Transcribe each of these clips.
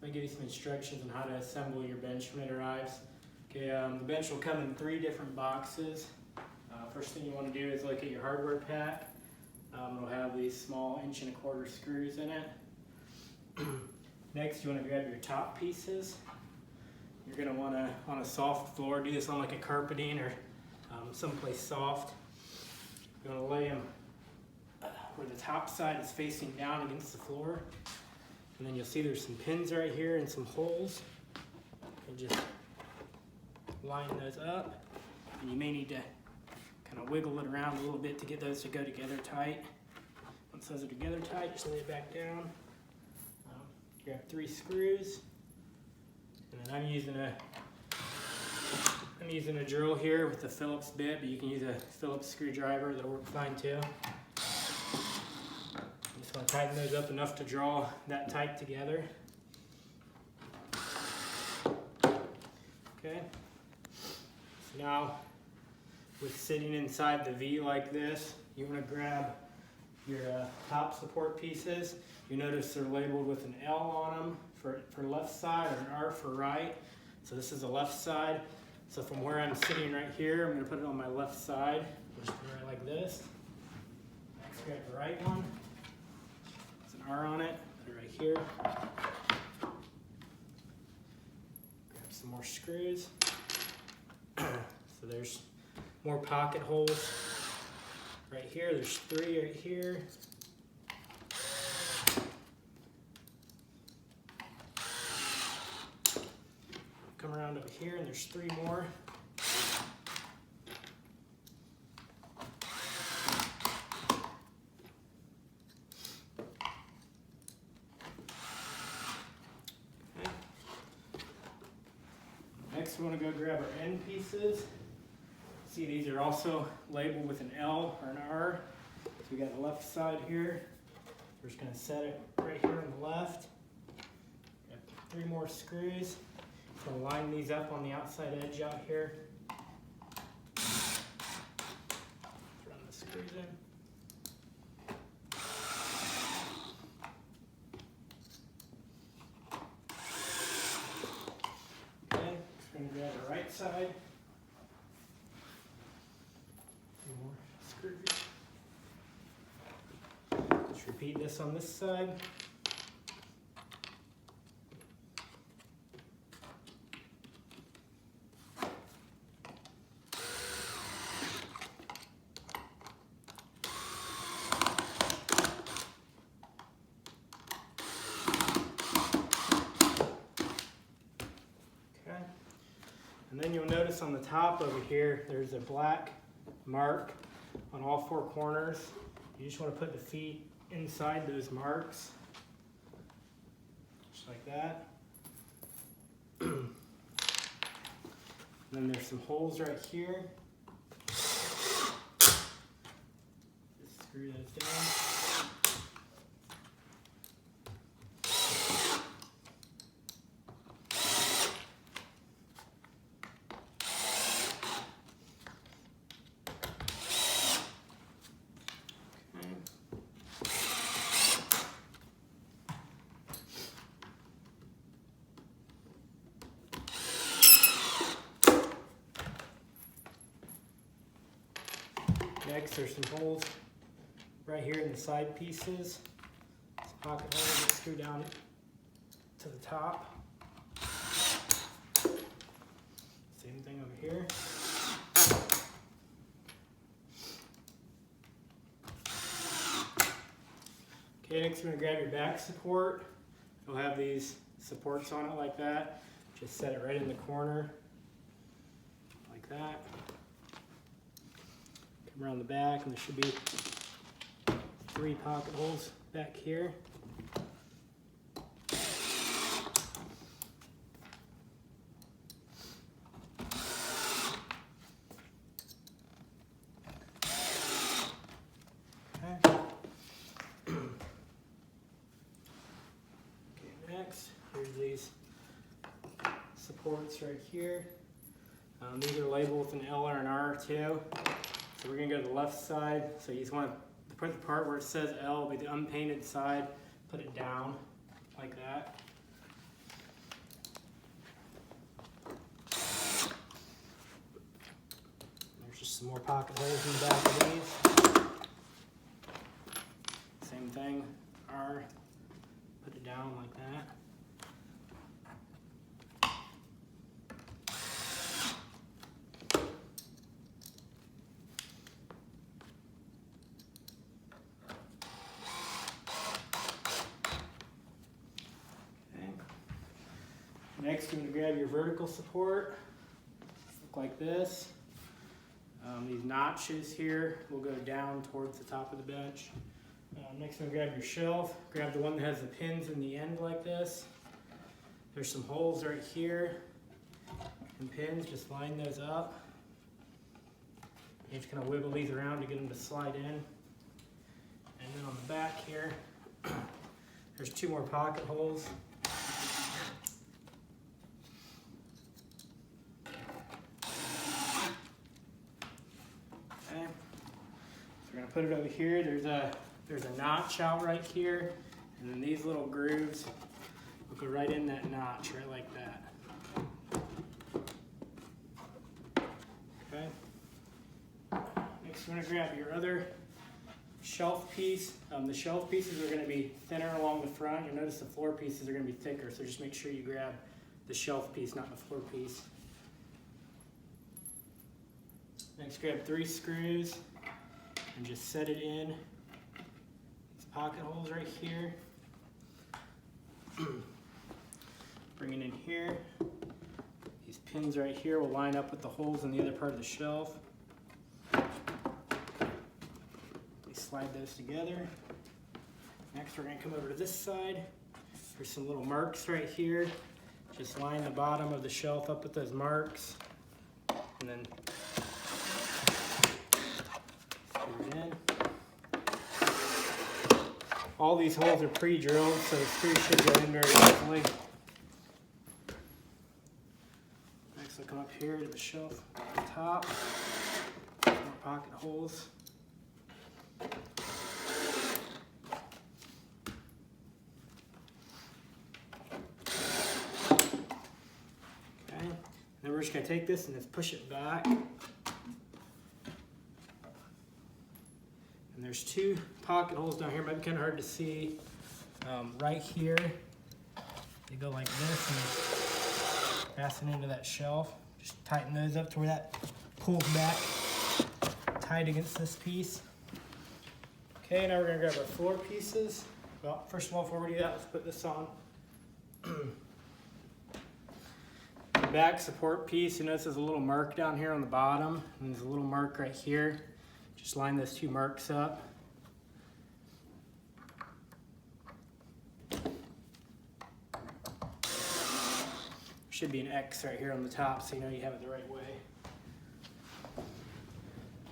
I'm gonna give you some instructions on how to assemble your bench when it arrives. Okay, the bench will come in 3 different boxes. First thing you want to do is look at your hardware pack. It'll have these small 1¼ inch screws in it. Next, you want to grab your top pieces. You're going to want to, on a soft floor, do this on like a carpeting or someplace soft. You're going to lay them where the top side is facing down against the floor. And then you'll see there's some pins right here and some holes. And just line those up. And you may need to kind of wiggle it around a little bit to get those to go together tight. Once those are together tight, just lay it back down. Grab 3 screws. And then I'm using a drill here with a Phillips bit, but you can use a Phillips screwdriver, that'll work fine too. Just want to tighten those up enough to draw that tight together. Okay. So now, with sitting inside the V like this, you want to grab your top support pieces. You notice they're labeled with an L on them for left side or an R for right. So this is the left side. So from where I'm sitting right here, I'm going to put it on my left side. Just put it right like this. Next, grab the right one. There's an R on it. Put it right here. Grab some more screws. So there's more pocket holes right here. There's 3 right here. Come around over here and there's 3 more. Okay. Next we want to go grab our end pieces. See, these are also labeled with an L or an R. So we got the left side here. We're just going to set it right here on the left. Got 3 more screws. So line these up on the outside edge out here. Run the screws in. Okay, we're going to grab the right side. 2 more screws. Just repeat this on this side. And then you'll notice on the top over here, there's a black mark on all 4 corners. You just want to put the feet inside those marks, just like that. And then there's some holes right here. Just screw those down. Next, there's some holes right here in the side pieces. This pocket hole that screw down to the top. Same thing over here. Okay, next you're going to grab your back support. You'll have these supports on it like that. Just set it right in the corner, like that. Come around the back, and there should be 3 pocket holes back here. Okay. Next, here's these supports right here. These are labeled with an L or an R too. So we're going to go to the left side. So you just want to put the part where it says L, be the unpainted side, put it down like that. some more pocket holes in the back of these. Same thing, put it down like that. Next, you're going to grab your vertical support. Look like this. These notches here will go down towards the top of the bench. Next, I'm going to grab your shelf. Grab the one that has the pins in the end like this. There's some holes right here and pins. Just line those up. You just kind of wiggle these around to get them to slide in. And then on the back here, there's 2 more pocket holes. We're going to put it over here. There's a notch out right here, and then these little grooves will go right in that notch, right like that. Okay. Next, we're going to grab your other shelf piece. The shelf pieces are going to be thinner along the front. You'll notice the floor pieces are going to be thicker, so just make sure you grab the shelf piece, not the floor piece. Next, grab 3 screws and just set it in these pocket holes right here. Bring it in here. These pins right here will line up with the holes in the other part of the shelf. We slide those together. Next, we're going to come over to this side. There's some little marks right here. Just line the bottom of the shelf up with those marks, and then in. All these holes are pre-drilled, so the screws should go in very easily. Next, I'll come up here to the shelf at the top. More pocket holes. Okay, and then we're just going to take this and just push it back. And there's 2 pocket holes down here. Might be kind of hard to see. Right here, they go like this and fasten into that shelf. Just tighten those up to where that pulls back tight against this piece. Okay, now we're going to grab our floor pieces. Well, first of all, before we do that, let's put this on. The back support piece, you notice there's a little mark down here on the bottom, and there's a little mark right here. Just line those 2 marks up. Should be an X right here on the top, so you know you have it the right way.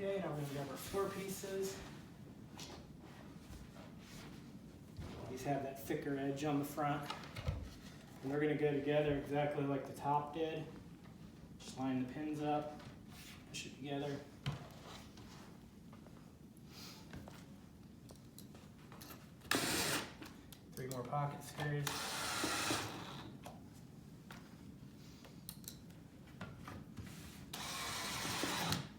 Okay, now we're going to grab our floor pieces. These have that thicker edge on the front. And they're going to go together exactly like the top did. Just line the pins up, push it together. More pocket screws.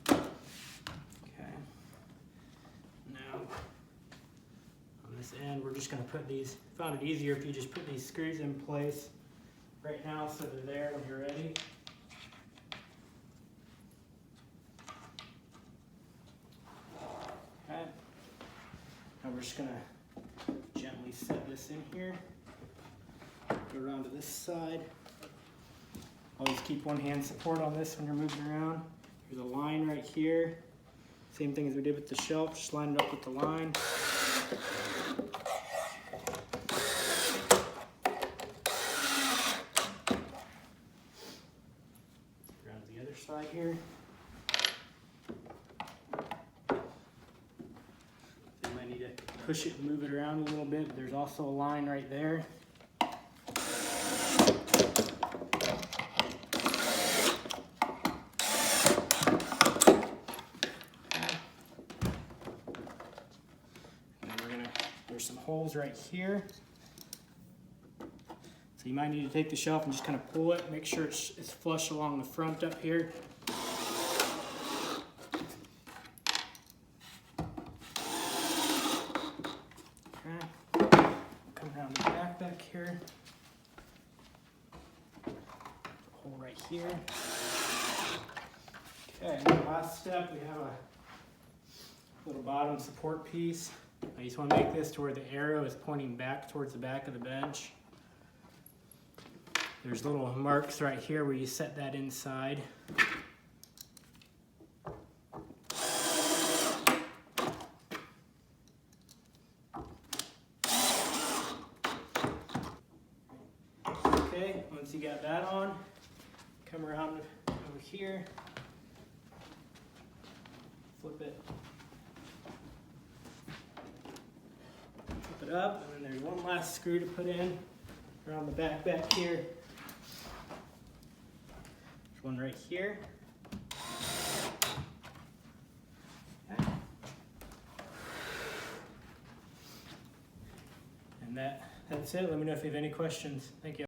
Okay. Now, on this end, we're just going to put these. Found it easier if you just put these screws in place right now so they're there when you're ready. Okay. Now we're just going to gently set this in here. Go around to this side. Always keep one hand support on this when you're moving around. There's a line right here. Same thing as we did with the shelf, just line it up with the line. Around to the other side here. Push it and move it around a little bit. There's also a line right there. And then there's some holes right here. So you might need to take the shelf and just kind of pull it, make sure it's flush along the front up here. back here. Hole right here. Okay, and the last step, we have a little bottom support piece. I just want to make this to where the arrow is pointing back towards the back of the bench. There's little marks right here where you set that inside. Okay, once you got that on, come around over here, flip it up, and then there's one last screw to put in around the back here. There's one right here. Okay. And that's it. Let me know if you have any questions. Thank you.